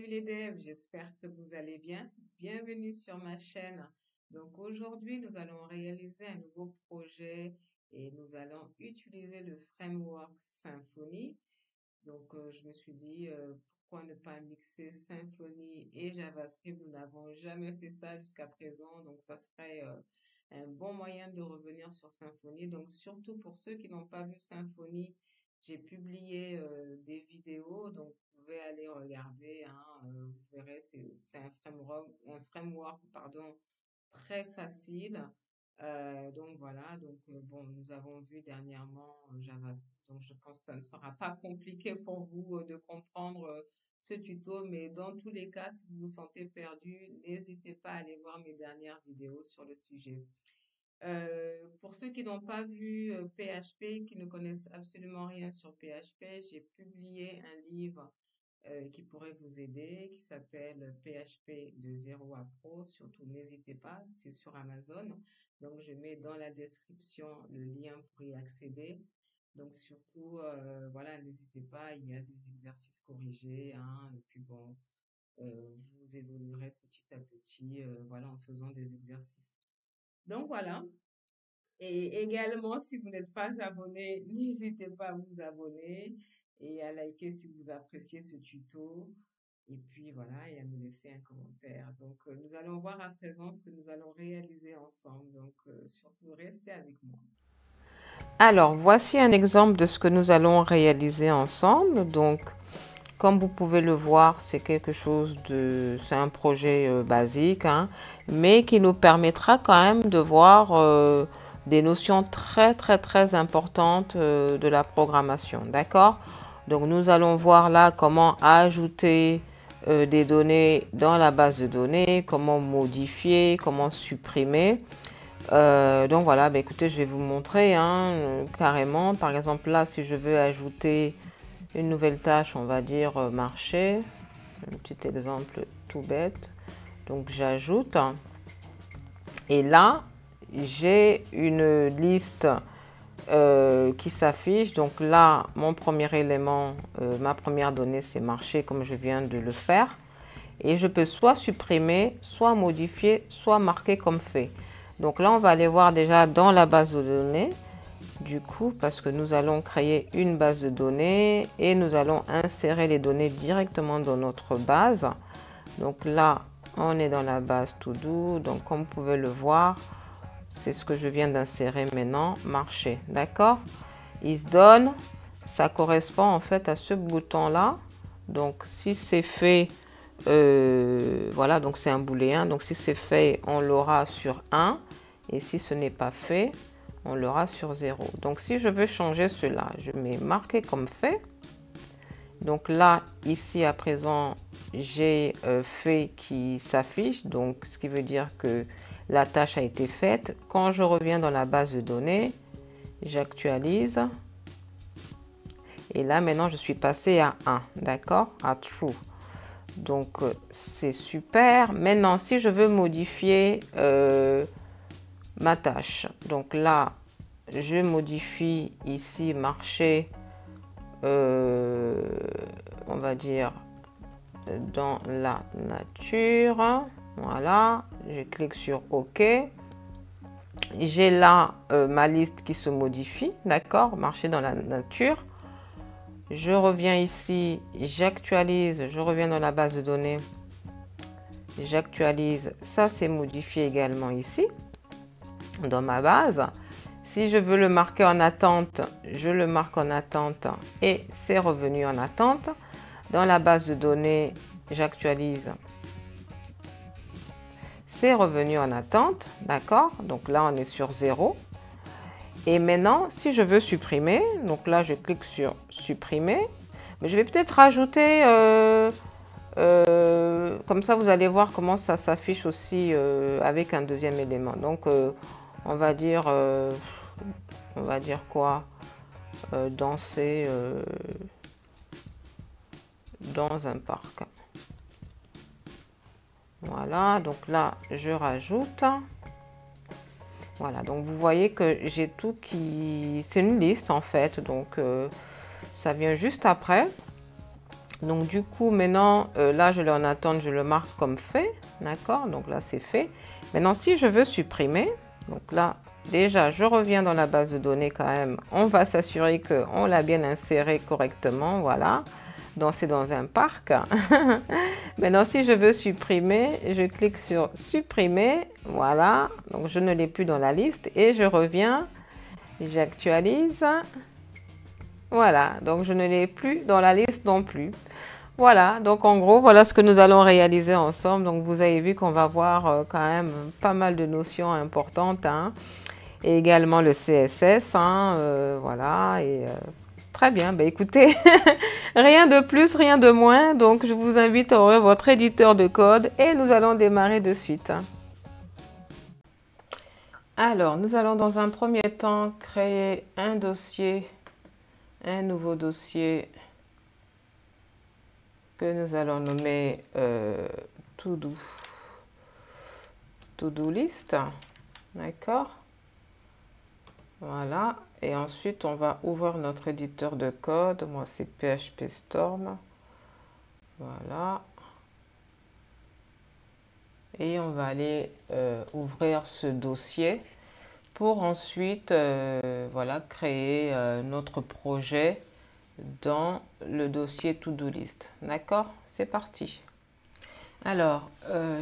les devs, j'espère que vous allez bien. Bienvenue sur ma chaîne. Donc aujourd'hui, nous allons réaliser un nouveau projet et nous allons utiliser le framework Symfony. Donc je me suis dit, pourquoi ne pas mixer Symfony et JavaScript? Nous n'avons jamais fait ça jusqu'à présent, donc ça serait un bon moyen de revenir sur Symfony. Donc surtout pour ceux qui n'ont pas vu Symfony, j'ai publié des vidéos, donc vous pouvez aller regarder, hein, vous verrez, c'est un framework, pardon, très facile. Donc voilà, donc bon, nous avons vu dernièrement JavaScript, donc je pense que ça ne sera pas compliqué pour vous de comprendre ce tuto, mais dans tous les cas, si vous vous sentez perdu, n'hésitez pas à aller voir mes dernières vidéos sur le sujet. Pour ceux qui n'ont pas vu PHP, qui ne connaissent absolument rien sur PHP, j'ai publié un livre qui pourrait vous aider, qui s'appelle PHP de zéro à pro. Surtout, n'hésitez pas, c'est sur Amazon. Donc, je mets dans la description le lien pour y accéder. Donc, surtout, voilà, n'hésitez pas, il y a des exercices corrigés, hein, et puis bon, vous évoluerez petit à petit, voilà, en faisant des exercices. Donc, voilà. Et également, si vous n'êtes pas abonné, n'hésitez pas à vous abonner et à liker si vous appréciez ce tuto. Et puis voilà, et à me laisser un commentaire. Donc, nous allons voir à présent ce que nous allons réaliser ensemble. Donc, surtout, restez avec moi. Alors, voici un exemple de ce que nous allons réaliser ensemble. Donc, comme vous pouvez le voir, c'est c'est un projet basique, hein, mais qui nous permettra quand même de voir des notions très importantes de la programmation. D'accord? Donc, nous allons voir là comment ajouter des données dans la base de données, comment modifier, comment supprimer. Donc voilà, bah écoutez, je vais vous montrer hein, carrément. Par exemple, là, si je veux ajouter une nouvelle tâche, on va dire marché. Un petit exemple tout bête. Donc j'ajoute. Et là, j'ai une liste qui s'affiche. Donc là, mon premier élément, ma première donnée, c'est marché, comme je viens de le faire. Et je peux soit supprimer, soit modifier, soit marquer comme fait. Donc là, on va aller voir déjà dans la base de données. Du coup, parce que nous allons créer une base de données et nous allons insérer les données directement dans notre base. Donc là, on est dans la base To-Do. Donc comme vous pouvez le voir, c'est ce que je viens d'insérer maintenant, marché. D'accord? IsDone, ça correspond en fait à ce bouton-là. Donc si c'est fait, voilà, donc c'est un booléen. Donc si c'est fait, on l'aura sur 1. Et si ce n'est pas fait, on l'aura sur 0. Donc si je veux changer cela, je mets marqué comme fait. Donc là, ici à présent, j'ai fait qui s'affiche. Donc ce qui veut dire que la tâche a été faite. Quand je reviens dans la base de données, j'actualise. Et là, maintenant, je suis passé à 1, d'accord? À true. Donc, c'est super. Maintenant, si je veux modifier ma tâche, donc là, je modifie ici marché, on va dire, dans la nature. Voilà, je clique sur OK. J'ai là ma liste qui se modifie, d'accord? Marché dans la nature. Je reviens ici, j'actualise, je reviens dans la base de données, j'actualise, ça c'est modifié également ici, dans ma base. Si je veux le marquer en attente, je le marque en attente et c'est revenu en attente. Dans la base de données, j'actualise, c'est revenu en attente, d'accord? Donc là, on est sur 0. Et maintenant, si je veux supprimer, donc là, je clique sur supprimer. Mais je vais peut-être rajouter, comme ça, vous allez voir comment ça s'affiche aussi avec un deuxième élément. Donc, on va dire quoi? Danser dans un parc. Voilà, donc là, je rajoute. Voilà, donc vous voyez que j'ai tout qui... C'est une liste en fait, donc ça vient juste après. Donc du coup, maintenant, là, je l'ai en attente, je le marque comme fait. D'accord? Donc là, c'est fait. Maintenant, si je veux supprimer, donc là, déjà, je reviens dans la base de données quand même. On va s'assurer qu'on l'a bien inséré correctement. Voilà. Donc, c'est dans un parc. Maintenant, si je veux supprimer, je clique sur supprimer. Voilà. Donc, je ne l'ai plus dans la liste et je reviens. J'actualise. Voilà. Donc, je ne l'ai plus dans la liste non plus. Voilà, donc en gros, voilà ce que nous allons réaliser ensemble. Donc vous avez vu qu'on va voir quand même pas mal de notions importantes, hein, et également le CSS, hein, voilà, et très bien. Ben, écoutez, rien de plus, rien de moins. Donc je vous invite à ouvrir votre éditeur de code et nous allons démarrer de suite. Alors, nous allons dans un premier temps créer un dossier, un nouveau dossier que nous allons nommer To-Do list, d'accord, voilà, et ensuite on va ouvrir notre éditeur de code. Moi c'est PHP Storm, voilà, et on va aller ouvrir ce dossier pour ensuite voilà, créer notre projet dans le dossier To-Do list, d'accord, c'est parti. Alors,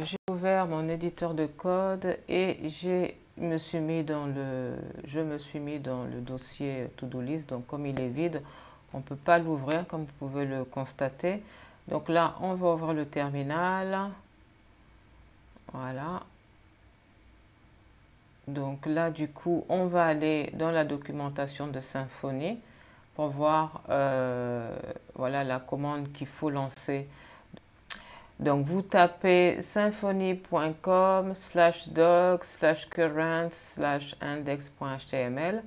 j'ai ouvert mon éditeur de code et je me suis mis dans le dossier To-Do list. Donc, comme il est vide, on ne peut pas l'ouvrir, comme vous pouvez le constater. Donc là, on va ouvrir le terminal. Voilà. Donc là, du coup, on va aller dans la documentation de Symfony pour voir voilà, la commande qu'il faut lancer. Donc, vous tapez symfony.com/docs/current/index.html,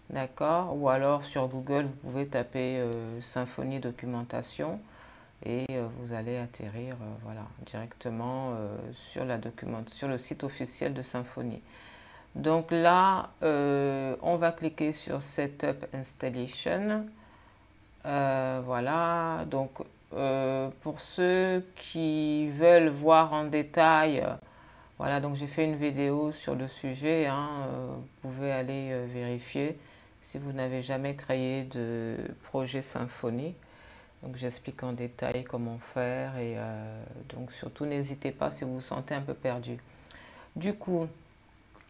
d'accord? Ou alors sur Google, vous pouvez taper Symfony documentation et vous allez atterrir voilà, directement sur le site officiel de Symfony. Donc là, on va cliquer sur Setup Installation. Voilà, donc pour ceux qui veulent voir en détail, voilà, donc j'ai fait une vidéo sur le sujet, hein, vous pouvez aller vérifier si vous n'avez jamais créé de projet Symfony. Donc j'explique en détail comment faire et donc surtout n'hésitez pas si vous vous sentez un peu perdu. Du coup,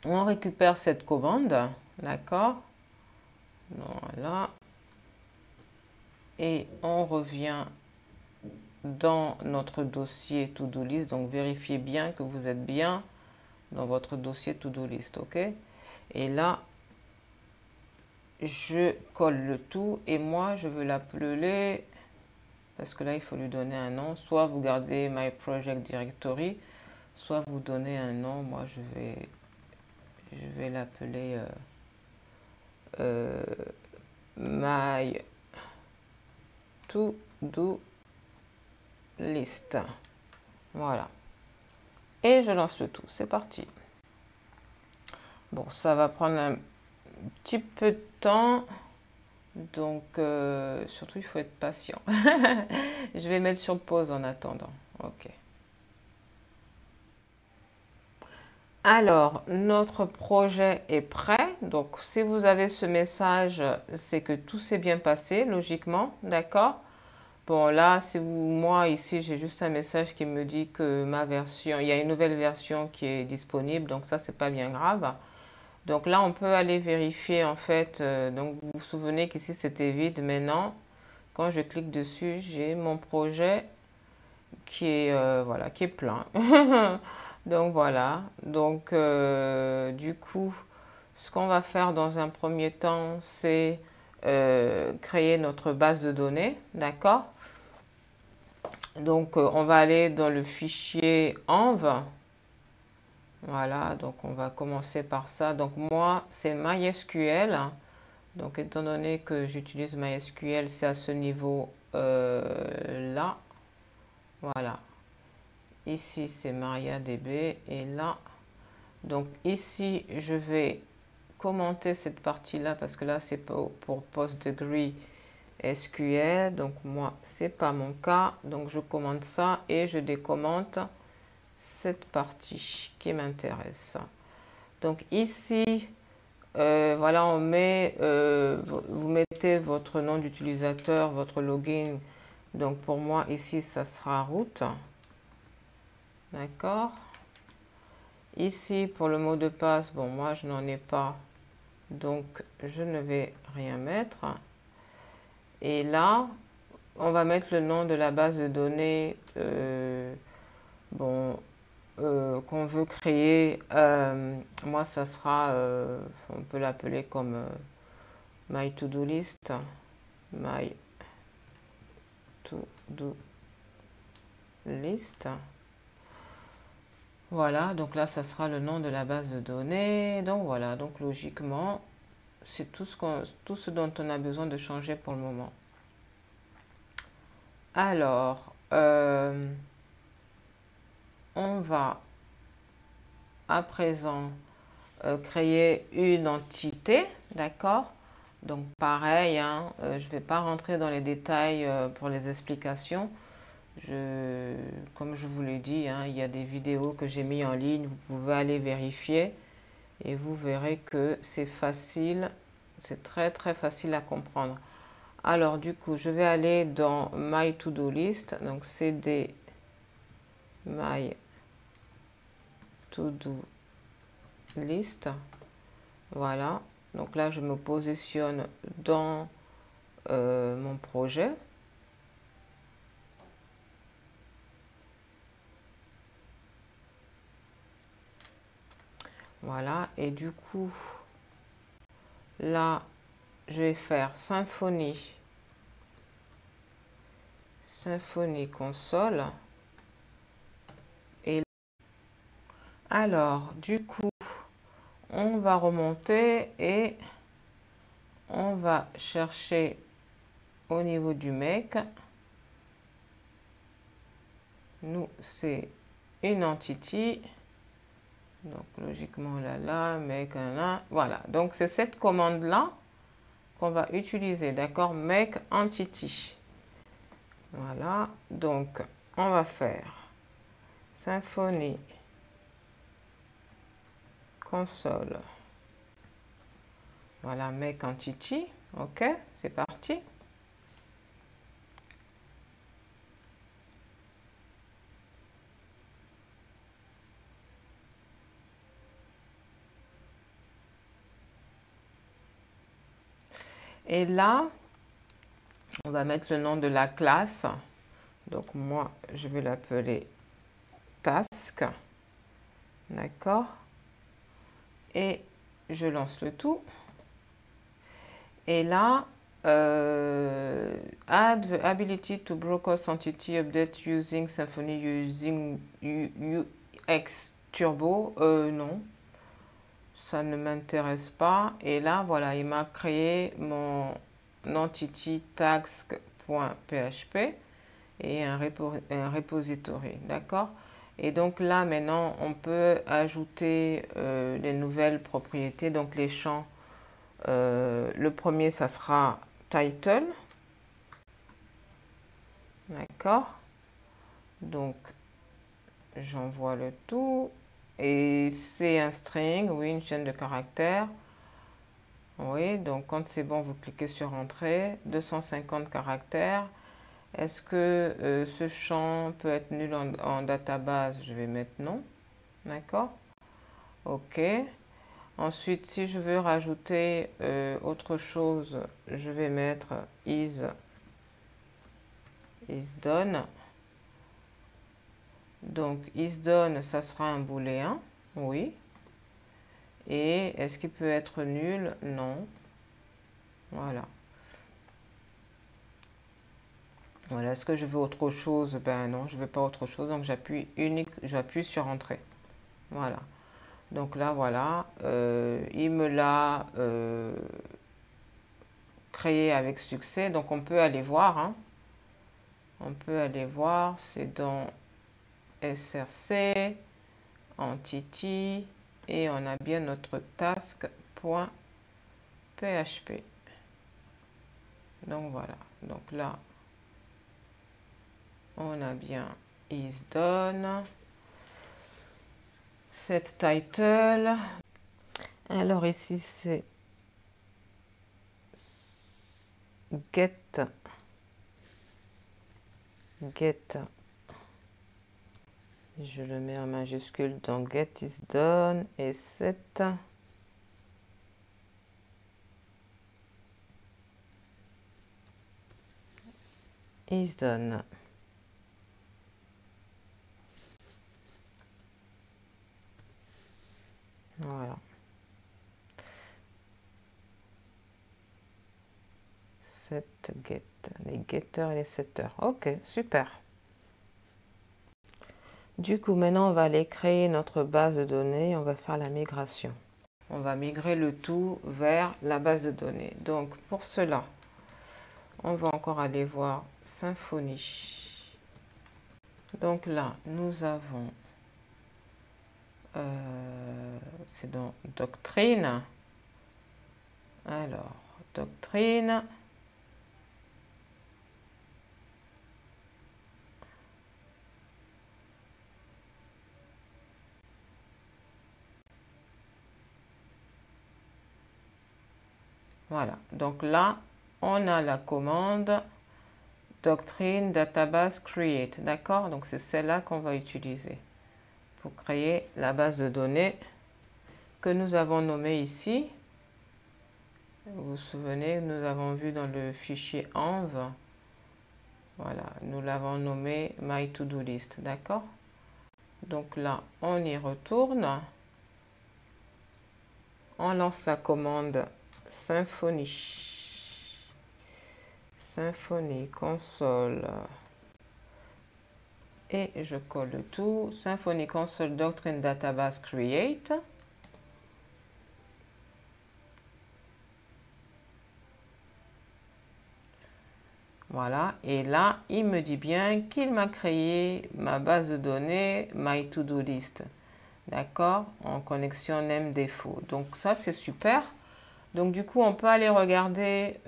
on récupère cette commande, d'accord? Voilà. Et on revient dans notre dossier To-Do list. Donc, vérifiez bien que vous êtes bien dans votre dossier To-Do list, ok? Et là, je colle le tout et moi, je veux l'appeler, parce que là, il faut lui donner un nom. Soit vous gardez My Project Directory, soit vous donnez un nom. Moi, je vais l'appeler My To-Do list. Voilà. Et je lance le tout. C'est parti. Bon, ça va prendre un petit peu de temps. Donc, surtout, il faut être patient. Je vais mettre sur pause en attendant. OK. Alors, notre projet est prêt. Donc, si vous avez ce message, c'est que tout s'est bien passé, logiquement. D'accord? Bon, là, moi, ici, j'ai juste un message qui me dit que ma version, il y a une nouvelle version qui est disponible. Donc, ça, c'est pas bien grave. Donc là, on peut aller vérifier, en fait. Donc, vous vous souvenez qu'ici, c'était vide. Maintenant, quand je clique dessus, j'ai mon projet qui est, voilà, qui est plein. Donc, voilà. Donc, du coup, ce qu'on va faire dans un premier temps, c'est créer notre base de données. D'accord? Donc, on va aller dans le fichier env. Voilà, donc on va commencer par ça. Donc, moi, c'est MySQL. Donc, étant donné que j'utilise MySQL, c'est à ce niveau-là. Voilà. Ici, c'est MariaDB. Et là, donc ici, je vais commenter cette partie-là parce que là, c'est pour PostgreSQL SQL. Donc moi, c'est pas mon cas. Donc je commente ça et je décommente cette partie qui m'intéresse. Donc ici, voilà, on met, vous mettez votre nom d'utilisateur, votre login. Donc pour moi, ici, ça sera route. D'accord. Ici, pour le mot de passe, bon, moi, je n'en ai pas. Donc, je ne vais rien mettre. Et là, on va mettre le nom de la base de données bon, qu'on veut créer. Moi, ça sera, on peut l'appeler comme My To-Do List. My To-Do List. Voilà, donc là, ça sera le nom de la base de données. Donc voilà, donc logiquement, c'est tout ce dont on a besoin de changer pour le moment. Alors, on va à présent créer une entité, d'accord? Donc pareil, hein, je ne vais pas rentrer dans les détails pour les explications. Comme je vous l'ai dit, hein, il y a des vidéos que j'ai mis en ligne, vous pouvez aller vérifier et vous verrez que c'est facile, c'est très très facile à comprendre. Alors du coup, je vais aller dans My To-Do List, donc CD My To-Do List. Voilà, donc là je me positionne dans mon projet. Voilà, et du coup, là, je vais faire Symfony console. Et alors, du coup, on va remonter et on va chercher au niveau du make. Nous, c'est une entity. Donc, logiquement, là, make, là. Voilà. Donc, c'est cette commande-là qu'on va utiliser. D'accord? Make entity. Voilà. Donc, on va faire Symfony console. Voilà, make entity. OK, c'est parti. Et là, on va mettre le nom de la classe. Donc moi, je vais l'appeler task. D'accord? Et je lance le tout. Et là, add the ability to broadcast entity update using Symfony using UX Turbo. Non, ça ne m'intéresse pas. Et là, voilà, il m'a créé mon entity task.php et un repository, d'accord? Et donc là, maintenant, on peut ajouter les nouvelles propriétés, donc les champs. Le premier, ça sera title, d'accord? Donc, j'envoie le tout. Et c'est un string, oui, une chaîne de caractères. Oui, donc quand c'est bon, vous cliquez sur Entrée, 250 caractères. Est-ce que ce champ peut être nul en database? Je vais mettre non. D'accord? OK. Ensuite, si je veux rajouter autre chose, je vais mettre is done. Donc, is done, ça sera un booléen. Oui. Et est-ce qu'il peut être nul? Non. Voilà. Voilà, est-ce que je veux autre chose? Ben non, je ne veux pas autre chose. Donc j'appuie sur Entrée. Voilà. Donc là, voilà, il me l'a créé avec succès. Donc on peut aller voir. Hein. On peut aller voir, c'est dans SRC, Entity, et on a bien notre task.php. Donc voilà. Donc là, on a bien is done. Set title. Alors ici, c'est get. Je le mets en majuscule dans get is done et set. Is done. Voilà. Set, get. Les getters et les setters. Ok, super. Du coup, maintenant, on va aller créer notre base de données et on va faire la migration. On va migrer le tout vers la base de données. Donc, pour cela, on va encore aller voir Symfony. Donc là, nous avons, c'est dans Doctrine. Alors, Doctrine. Voilà, donc là, on a la commande Doctrine Database Create, d'accord? Donc c'est celle-là qu'on va utiliser pour créer la base de données que nous avons nommée ici. Vous vous souvenez, nous avons vu dans le fichier env, voilà, nous l'avons nommé My To Do List, d'accord? Donc là, on y retourne, on lance la commande Symfony console et je colle le tout. Symfony console Doctrine Database Create. Voilà, et là, il me dit bien qu'il m'a créé ma base de données My To Do List. D'accord, en connexion name défaut. Donc ça, c'est super. Donc du coup, on peut aller regarder,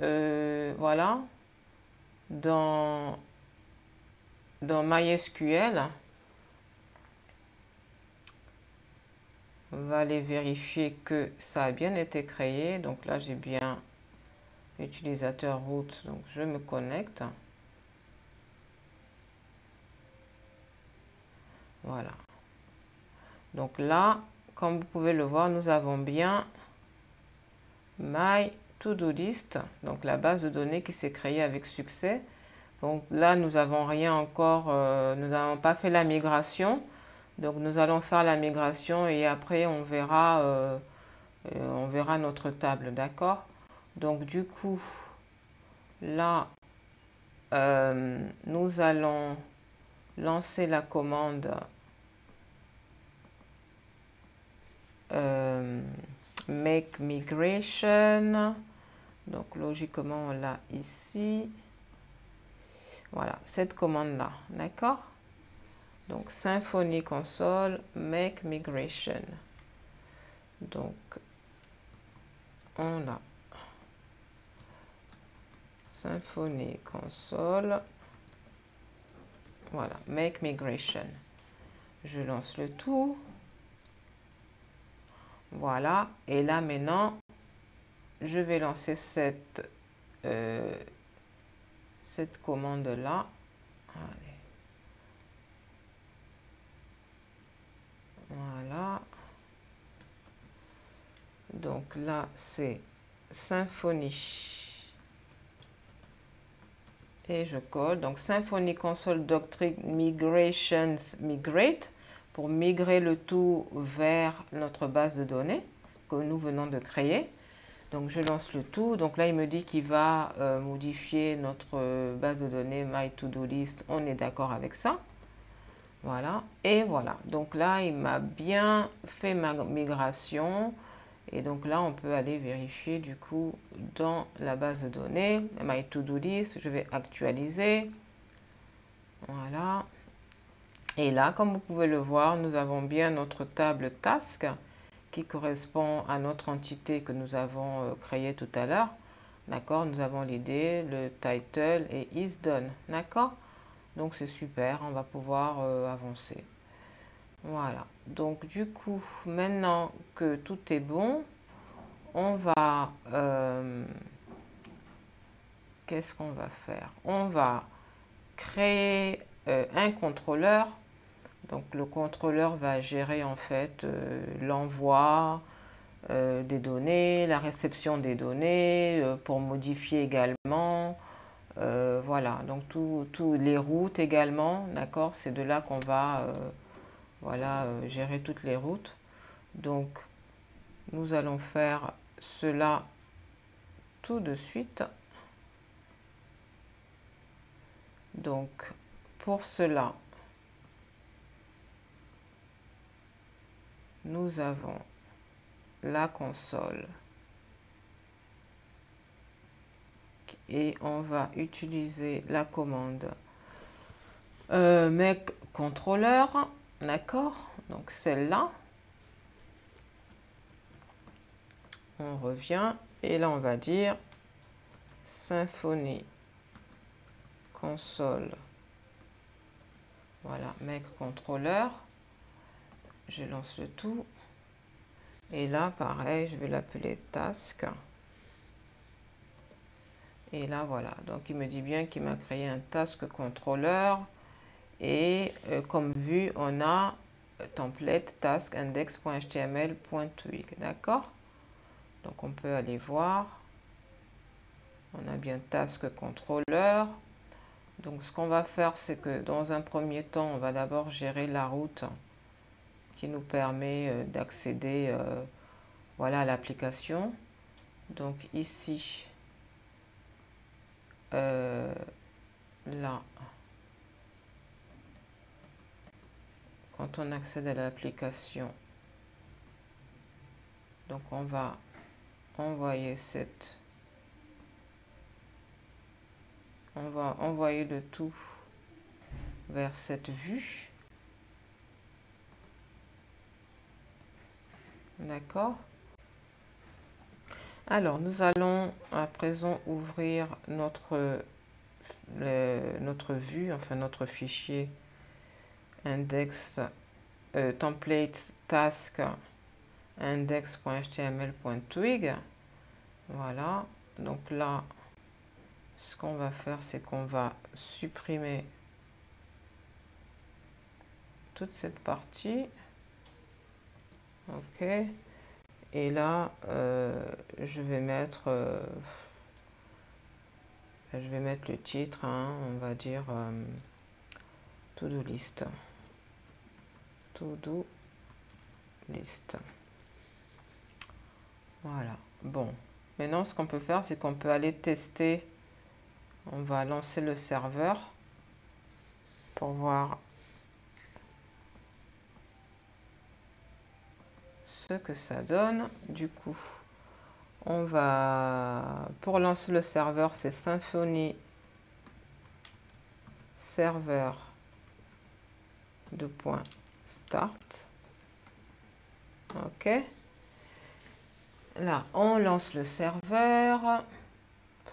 voilà, dans MySQL. On va aller vérifier que ça a bien été créé. Donc là, j'ai bien utilisateur root, donc je me connecte. Voilà. Donc là, comme vous pouvez le voir, nous avons bien My To Do List, donc la base de données qui s'est créée avec succès. Donc là, nous n'avons rien encore, nous n'avons pas fait la migration. Donc nous allons faire la migration et après on verra notre table, d'accord? Donc du coup, là, nous allons lancer la commande make migration. Donc logiquement, on l'a ici. Voilà, cette commande-là, d'accord? Donc, Symfony console, make migration. Donc, on a Symfony console. Voilà, make migration. Je lance le tout. Voilà, et là maintenant, je vais lancer cette commande-là. Voilà. Donc là, c'est Symfony. Et je colle. Donc Symfony Console Doctrine Migrations Migrate pour migrer le tout vers notre base de données que nous venons de créer. Donc je lance le tout. Donc là, il me dit qu'il va modifier notre base de données My To Do List. On est d'accord avec ça. Voilà. Et voilà. Donc là, il m'a bien fait ma migration. Et donc là, on peut aller vérifier du coup dans la base de données, My To Do List, je vais actualiser. Voilà. Et là, comme vous pouvez le voir, nous avons bien notre table task qui correspond à notre entité que nous avons créée tout à l'heure. D'accord, nous avons l'idée, le title et is done. D'accord, donc c'est super, on va pouvoir avancer. Voilà, donc du coup, maintenant que tout est bon, on va... qu'est-ce qu'on va faire? On va créer un contrôleur. Donc le contrôleur va gérer en fait l'envoi des données, la réception des données, pour modifier également. Voilà, donc tous les routes également, d'accord? C'est de là qu'on va voilà, gérer toutes les routes. Donc nous allons faire cela tout de suite. Donc pour cela, nous avons la console et on va utiliser la commande make controller, d'accord, donc celle-là. On revient et là on va dire Symfony console, voilà, make controller. Je lance le tout et là pareil je vais l'appeler task. Et là voilà, donc il me dit bien qu'il m'a créé un task controller et comme vue on a template task index.html.twig, d'accord. Donc on peut aller voir, on a bien task controller. Donc ce qu'on va faire, c'est que dans un premier temps on va d'abord gérer la route qui nous permet d'accéder voilà, à l'application. Donc ici là, quand on accède à l'application, donc on va envoyer on va envoyer le tout vers cette vue, d'accord. Alors nous allons à présent ouvrir notre vue, enfin notre fichier index templates task index.html.twig. Voilà, donc là ce qu'on va faire, c'est qu'on va supprimer toute cette partie, ok, et là je vais mettre le titre, hein, on va dire to-do list, to-do list. Voilà, bon, maintenant ce qu'on peut faire, c'est qu'on peut aller tester. On va lancer le serveur pour voir ce que ça donne. Du coup, on va, pour lancer le serveur, c'est Symfony serveur .start. Ok. Là, on lance le serveur.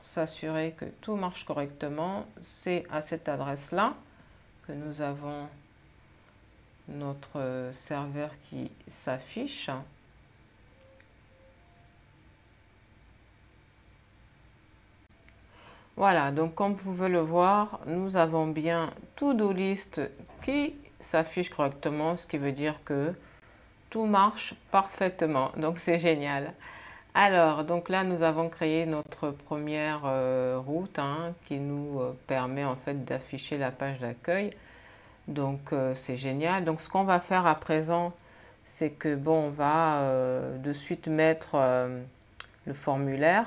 S'assurer que tout marche correctement, c'est à cette adresse-là que nous avons notre serveur qui s'affiche. Voilà, donc comme vous pouvez le voir, nous avons bien to-do list qui s'affiche correctement, ce qui veut dire que tout marche parfaitement. Donc c'est génial. Alors, donc là, nous avons créé notre première route, hein, qui nous permet en fait d'afficher la page d'accueil. Donc, c'est génial. Donc, ce qu'on va faire à présent, c'est que, bon, on va de suite mettre le formulaire,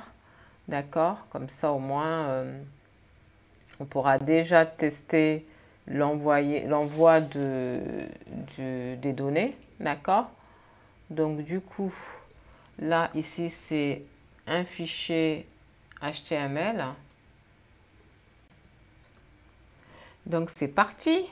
d'accord? Comme ça, au moins, on pourra déjà tester l'envoi des données, d'accord? Donc, du coup... Là, ici, c'est un fichier HTML. Donc, c'est parti.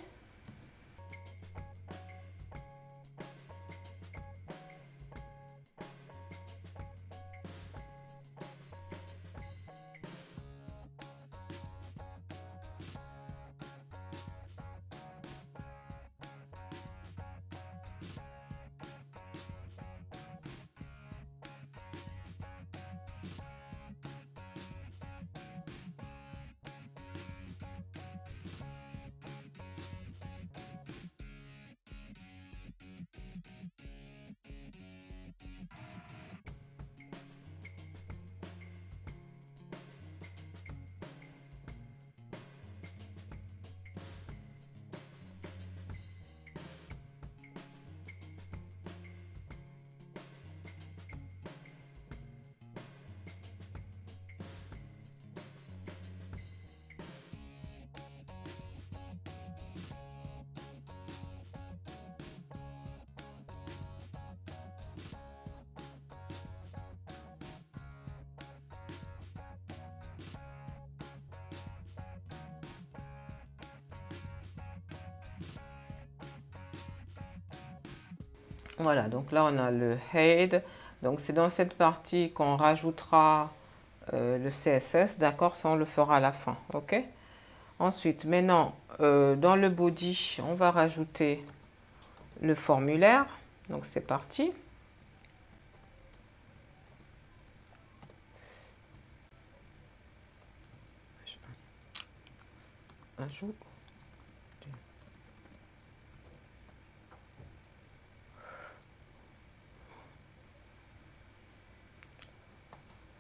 Voilà, donc là on a le head. Donc c'est dans cette partie qu'on rajoutera le CSS, d'accord? Ça on le fera à la fin, ok? Ensuite, maintenant, dans le body, on va rajouter le formulaire. Donc c'est parti. Ajout.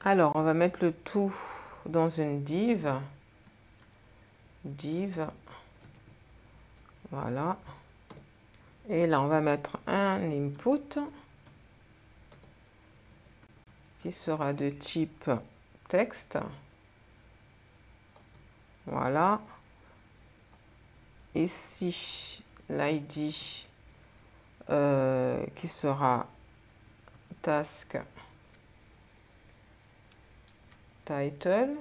Alors, on va mettre le tout dans une div. Div. Voilà. Et là, on va mettre un input qui sera de type texte. Voilà. Ici, l'ID qui sera task title.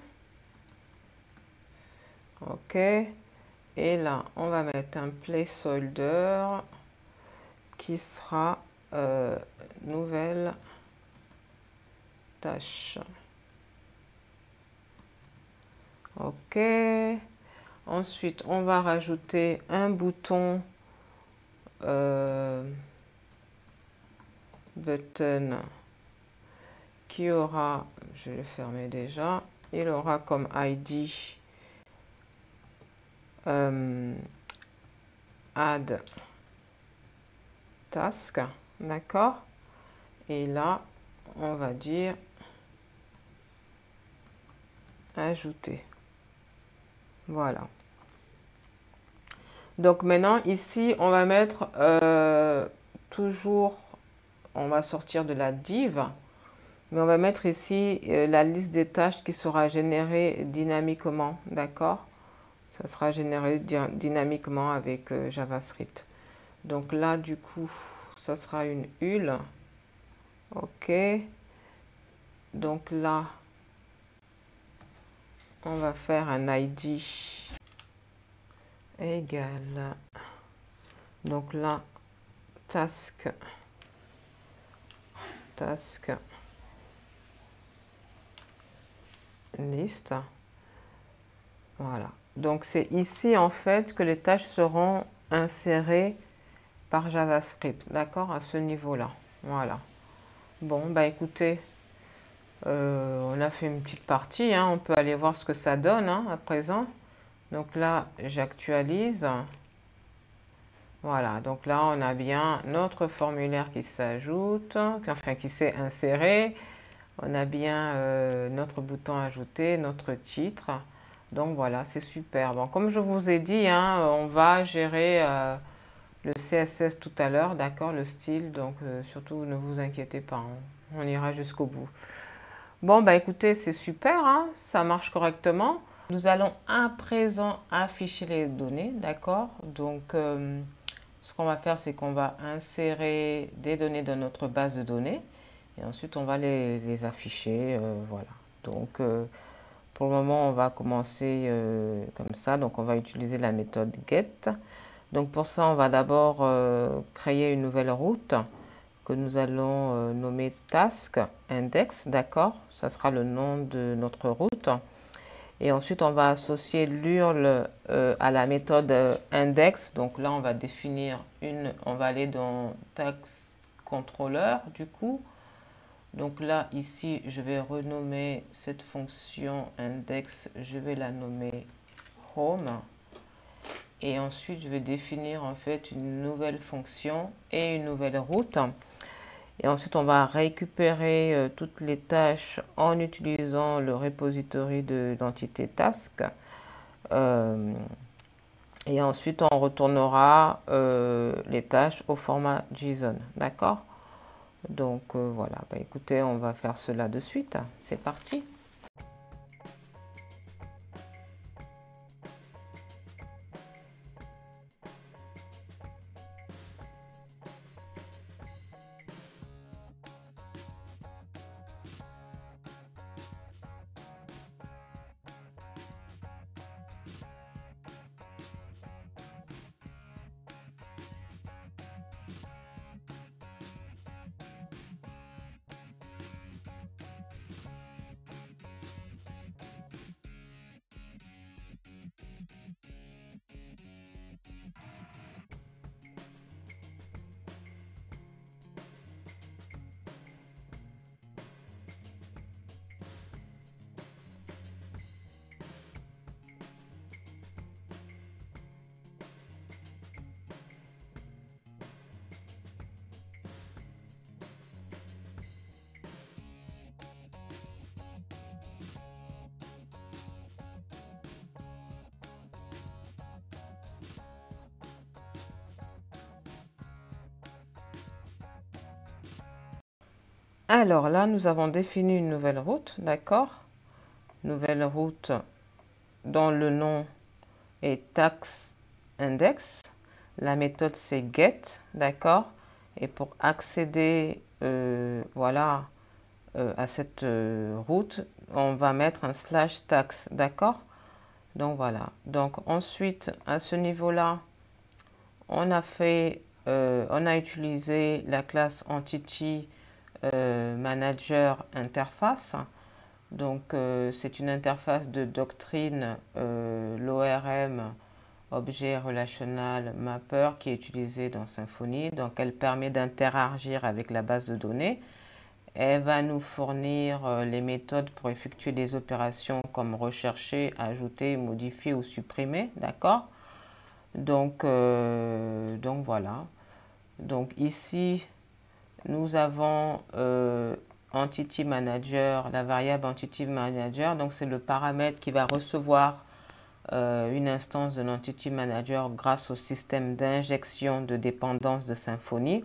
OK. Et là, on va mettre un placeholder qui sera nouvelle tâche. OK. Ensuite, on va rajouter un bouton button qui aura, je vais le fermer déjà, il aura comme ID add task, d'accord? Et là, on va dire ajouter. Voilà. Donc maintenant, ici, on va mettre toujours, on va sortir de la div, mais on va mettre ici la liste des tâches qui sera générée dynamiquement, d'accord? Ça sera généré dynamiquement avec JavaScript. Donc là, du coup, ça sera une UL. OK. Donc là, on va faire un ID égal. Donc là, task list. Voilà. Donc c'est ici en fait que les tâches seront insérées par JavaScript, d'accord, à ce niveau-là. Voilà. Bon, bah écoutez, on a fait une petite partie, hein. On peut aller voir ce que ça donne hein, à présent. Donc là, j'actualise. Voilà, donc là, on a bien notre formulaire qui s'ajoute, enfin qui s'est inséré. On a bien notre bouton ajouter, notre titre. Donc voilà, c'est super. Bon, comme je vous ai dit, hein, on va gérer le CSS tout à l'heure, d'accord, le style. Donc surtout, ne vous inquiétez pas, hein, on ira jusqu'au bout. Bon, bah écoutez, c'est super, hein, ça marche correctement. Nous allons à présent afficher les données, d'accord. Donc, ce qu'on va faire, c'est qu'on va insérer des données dans notre base de données. Et ensuite, on va les afficher, voilà. Donc, pour le moment, on va commencer comme ça. Donc, on va utiliser la méthode get. Donc, pour ça, on va d'abord créer une nouvelle route que nous allons nommer task index, d'accord? Ça sera le nom de notre route. Et ensuite, on va associer l'URL à la méthode index. Donc là, on va définir on va aller dans task controller du coup. Donc là, ici, je vais renommer cette fonction index, je vais la nommer home. Et ensuite, je vais définir en fait une nouvelle fonction et une nouvelle route. Et ensuite, on va récupérer toutes les tâches en utilisant le repository de l'entité task. Et ensuite, on retournera les tâches au format JSON. D'accord? Donc voilà, bah, écoutez, on va faire cela de suite. C'est parti. Alors là, nous avons défini une nouvelle route, d'accord? Nouvelle route dont le nom est tax index. La méthode c'est get, d'accord? Et pour accéder voilà, à cette route, on va mettre un slash tax, d'accord? Donc voilà. Donc ensuite, à ce niveau-là, on a utilisé la classe entity manager interface. Donc c'est une interface de doctrine l'ORM objet relational mapper qui est utilisée dans Symfony. Donc elle permet d'interagir avec la base de données. Elle va nous fournir les méthodes pour effectuer des opérations comme rechercher, ajouter, modifier ou supprimer, d'accord? Donc voilà. Donc ici, nous avons Entity Manager, la variable Entity Manager. Donc c'est le paramètre qui va recevoir une instance de l'Entity Manager grâce au système d'injection de dépendance de Symfony.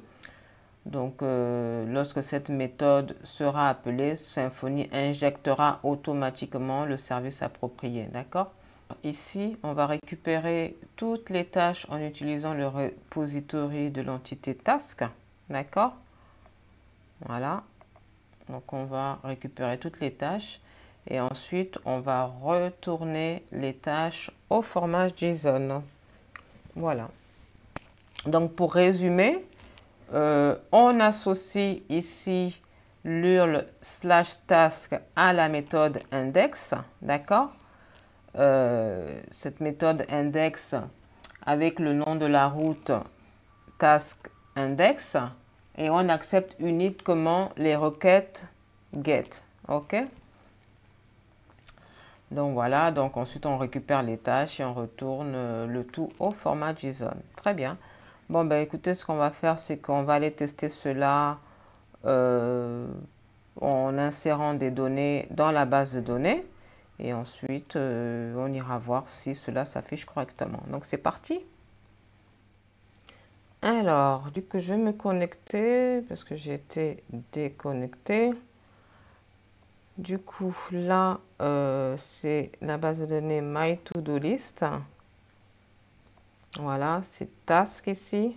Donc, lorsque cette méthode sera appelée, Symfony injectera automatiquement le service approprié. D'accord? Ici, on va récupérer toutes les tâches en utilisant le repository de l'entité task. D'accord? Voilà. Donc, on va récupérer toutes les tâches. Et ensuite, on va retourner les tâches au format JSON. Voilà. Donc, pour résumer, on associe ici l'URL slash task à la méthode index, d'accord? Cette méthode index avec le nom de la route task index et on accepte uniquement les requêtes get, ok? Donc voilà, donc ensuite on récupère les tâches et on retourne le tout au format JSON. Très bien. Bon, ben écoutez, ce qu'on va faire, c'est qu'on va aller tester cela en insérant des données dans la base de données. Et ensuite, on ira voir si cela s'affiche correctement. Donc, c'est parti. Alors, du coup, je vais me connecter parce que j'ai été déconnecté. Du coup, là, c'est la base de données My To-Do List. Voilà, c'est Task ici.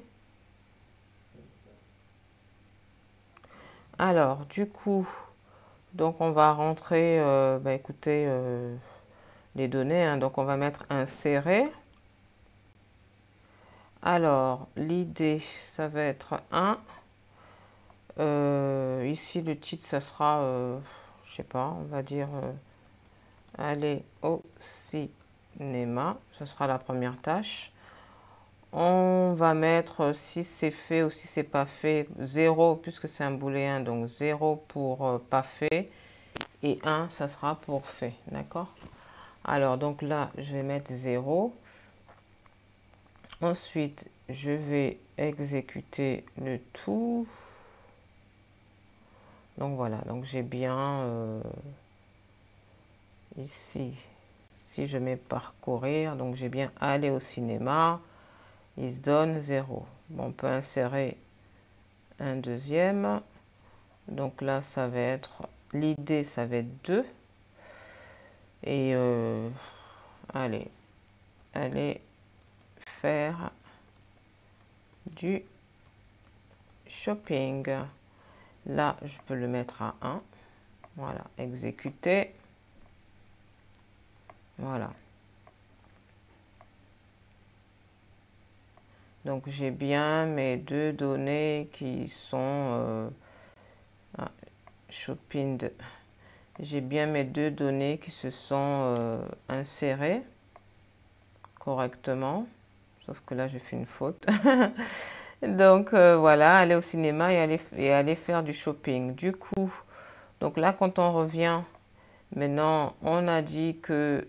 Alors, du coup, donc on va rentrer, écoutez, les données. Hein. Donc, on va mettre insérer. Alors, l'idée, ça va être 1. Ici, le titre, ça sera, je sais pas, on va dire aller au cinéma. Ce sera la première tâche. On va mettre, si c'est fait ou si c'est pas fait, 0 puisque c'est un booléen, donc 0 pour pas fait et 1, ça sera pour fait, d'accord? Alors, donc là, je vais mettre 0. Ensuite, je vais exécuter le tout. Donc voilà, donc j'ai bien ici, si je mets parcourir, donc j'ai bien aller au cinéma, il se donne 0. Bon, on peut insérer un deuxième. Donc là, ça va être, l'idée, ça va être 2. Et allez faire du shopping. Là, je peux le mettre à 1. Voilà, exécuter. Voilà. Donc, j'ai bien mes deux données qui sont shopping. J'ai bien mes deux données qui se sont insérées correctement. Sauf que là, j'ai fait une faute. Donc, voilà, aller au cinéma et aller faire du shopping. Du coup, donc là, quand on revient, maintenant, on a dit que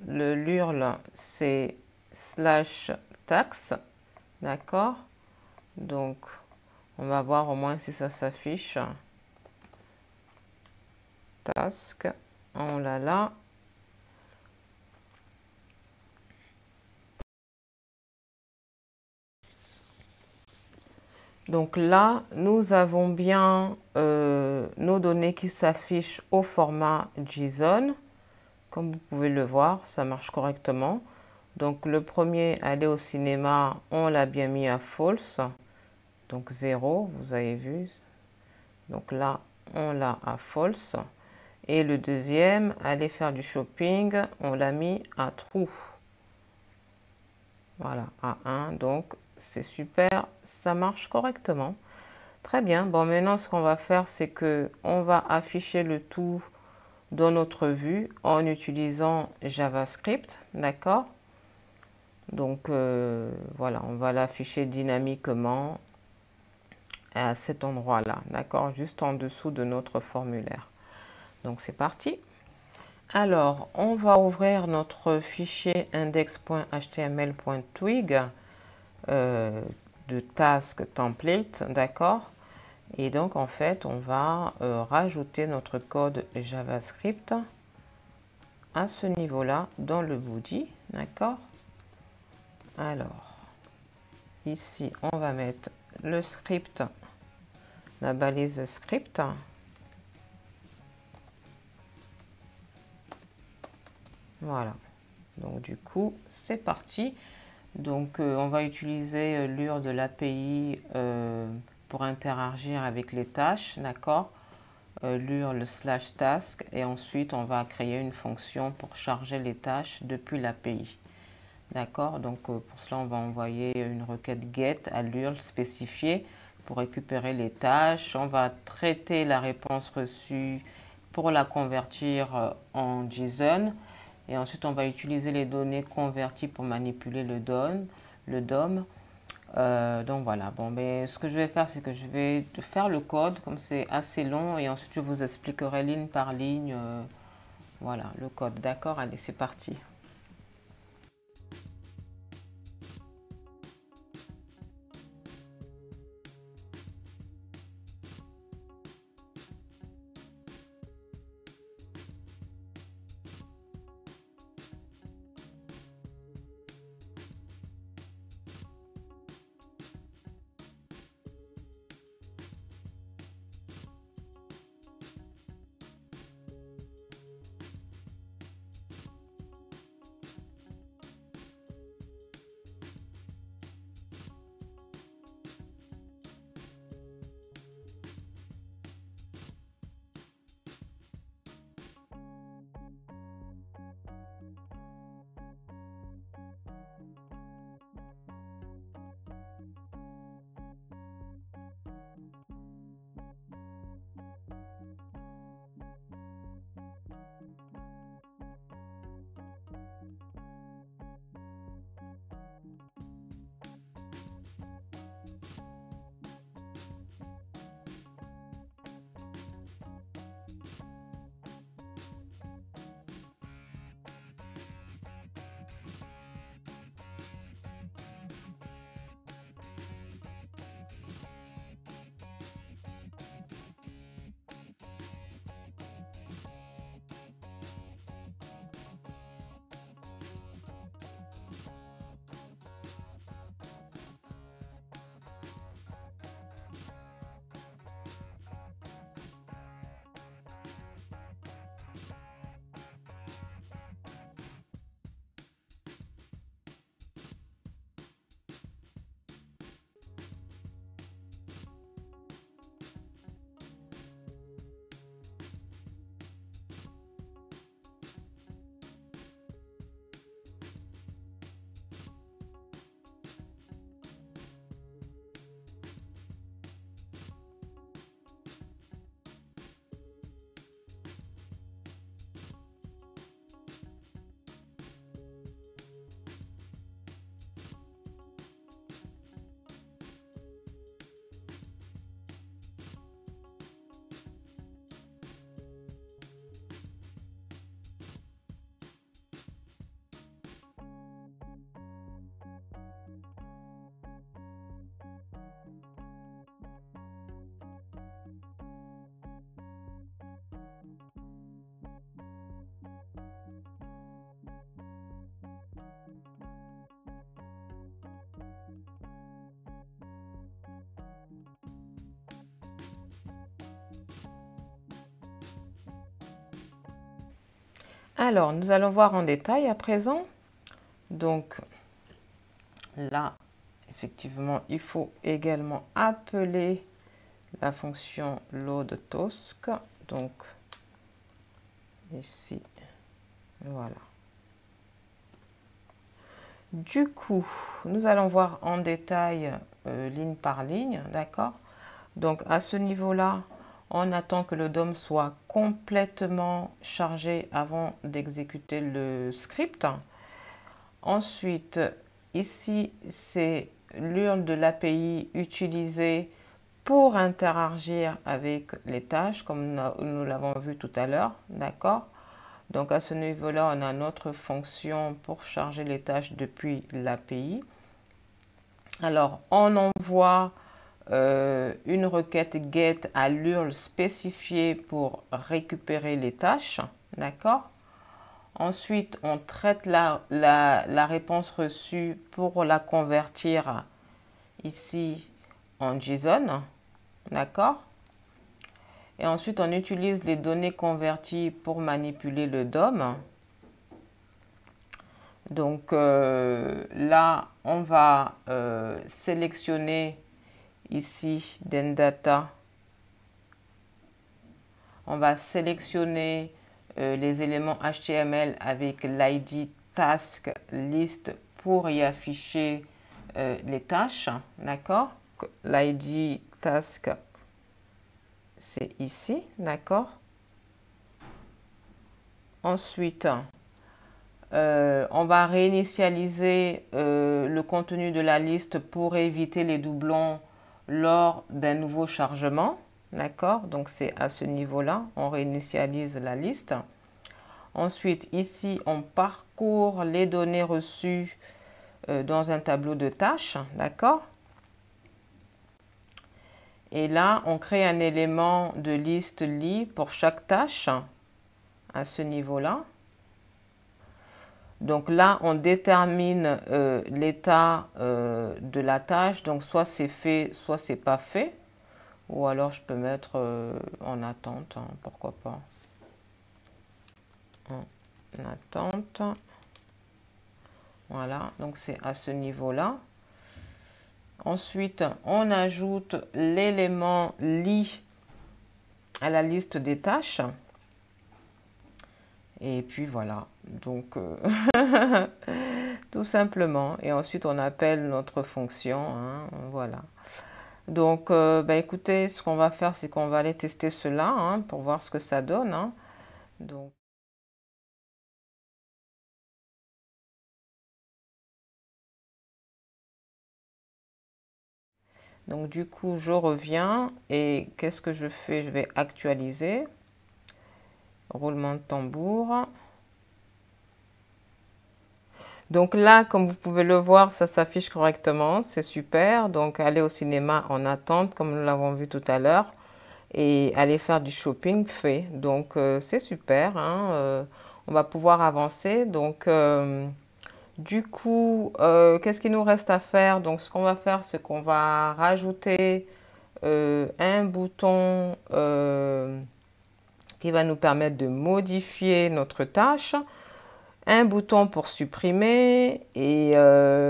l'URL, c'est slash tax. D'accord? Donc, on va voir au moins si ça s'affiche. Task. On l'a là. Donc là, nous avons bien nos données qui s'affichent au format JSON. Comme vous pouvez le voir, ça marche correctement. Donc le premier, aller au cinéma, on l'a bien mis à false. Donc 0, vous avez vu. Donc là, on l'a à false. Et le deuxième, aller faire du shopping, on l'a mis à true. Voilà, à 1. Donc c'est super, ça marche correctement. Très bien. Bon, maintenant, ce qu'on va faire, c'est que on va afficher le tout dans notre vue en utilisant JavaScript, d'accord? Donc, voilà, on va l'afficher dynamiquement à cet endroit-là, d'accord? Juste en dessous de notre formulaire. Donc, c'est parti. Alors, on va ouvrir notre fichier index.html.twig de task template, d'accord? Et donc, en fait, on va rajouter notre code JavaScript à ce niveau-là dans le body, d'accord? Alors, ici, on va mettre le script, la balise script. Voilà. Donc, du coup, c'est parti. Donc, on va utiliser l'URL de l'API pour interagir avec les tâches, d'accord? L'URL /task et ensuite on va créer une fonction pour charger les tâches depuis l'API. D'accord? Donc pour cela on va envoyer une requête get à l'URL spécifiée pour récupérer les tâches. On va traiter la réponse reçue pour la convertir en JSON et ensuite on va utiliser les données converties pour manipuler le DOM. Donc voilà, bon, mais ce que je vais faire, c'est que je vais faire le code, comme c'est assez long, et ensuite je vous expliquerai ligne par ligne, voilà, le code. D'accord, allez, c'est parti. Alors, nous allons voir en détail à présent. Donc, là, effectivement, il faut également appeler la fonction loadTask. Donc, ici, voilà. Du coup, nous allons voir en détail ligne par ligne, d'accord? Donc, à ce niveau-là, on attend que le DOM soit complètement chargé avant d'exécuter le script. Ensuite, ici, c'est l'URL de l'API utilisée pour interagir avec les tâches, comme nous l'avons vu tout à l'heure, d'accord? Donc, à ce niveau-là, on a notre fonction pour charger les tâches depuis l'API. Alors, on envoie une requête GET à l'URL spécifiée pour récupérer les tâches, d'accord? Ensuite, on traite la réponse reçue pour la convertir ici en JSON, d'accord? Et ensuite, on utilise les données converties pour manipuler le DOM. Donc là, on va sélectionner ici DenData. On va sélectionner les éléments HTML avec l'ID task list pour y afficher les tâches, d'accord? L'ID task, c'est ici, d'accord? Ensuite, on va réinitialiser le contenu de la liste pour éviter les doublons lors d'un nouveau chargement. D'accord? Donc, c'est à ce niveau-là, on réinitialise la liste. Ensuite, ici, on parcourt les données reçues dans un tableau de tâches. D'accord? Et là, on crée un élément de liste lit pour chaque tâche à ce niveau-là. Donc là, on détermine l'état de la tâche. Donc, soit c'est fait, soit c'est pas fait. Ou alors, je peux mettre en attente, hein, pourquoi pas. En attente. Voilà, donc c'est à ce niveau-là. Ensuite, on ajoute l'élément lit à la liste des tâches. Et puis voilà, donc tout simplement. Et ensuite, on appelle notre fonction, hein, voilà. Donc, écoutez, ce qu'on va faire, c'est qu'on va aller tester cela hein, pour voir ce que ça donne. Hein. Donc, du coup, je reviens et qu'est-ce que je fais? Je vais actualiser. Roulement de tambour. Donc là, comme vous pouvez le voir, ça s'affiche correctement. C'est super. Donc, aller au cinéma en attente, comme nous l'avons vu tout à l'heure. Et aller faire du shopping fait. Donc, c'est super. Hein, on va pouvoir avancer. Donc, du coup, qu'est-ce qu'il nous reste à faire? Donc, ce qu'on va faire, c'est qu'on va rajouter un bouton qui va nous permettre de modifier notre tâche. Un bouton pour supprimer et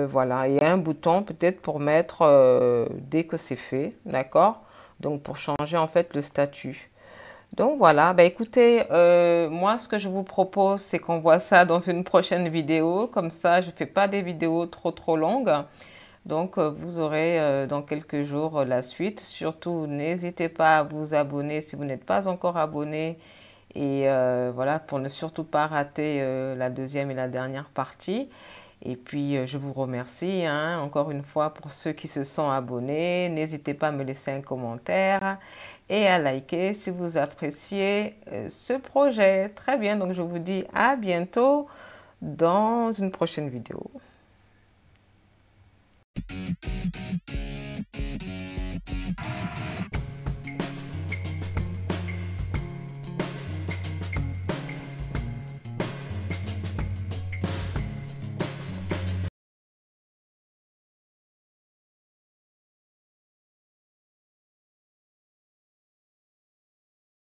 voilà, et un bouton peut-être pour mettre dès que c'est fait, d'accord? Donc pour changer en fait le statut. Donc voilà, écoutez, moi ce que je vous propose c'est qu'on voit ça dans une prochaine vidéo, comme ça je ne fais pas des vidéos trop longues. Donc vous aurez dans quelques jours la suite. Surtout n'hésitez pas à vous abonner si vous n'êtes pas encore abonné. Et voilà, pour ne surtout pas rater la deuxième et la dernière partie. Et puis, je vous remercie hein, encore une fois pour ceux qui se sont abonnés. N'hésitez pas à me laisser un commentaire et à liker si vous appréciez ce projet. Très bien, donc je vous dis à bientôt dans une prochaine vidéo.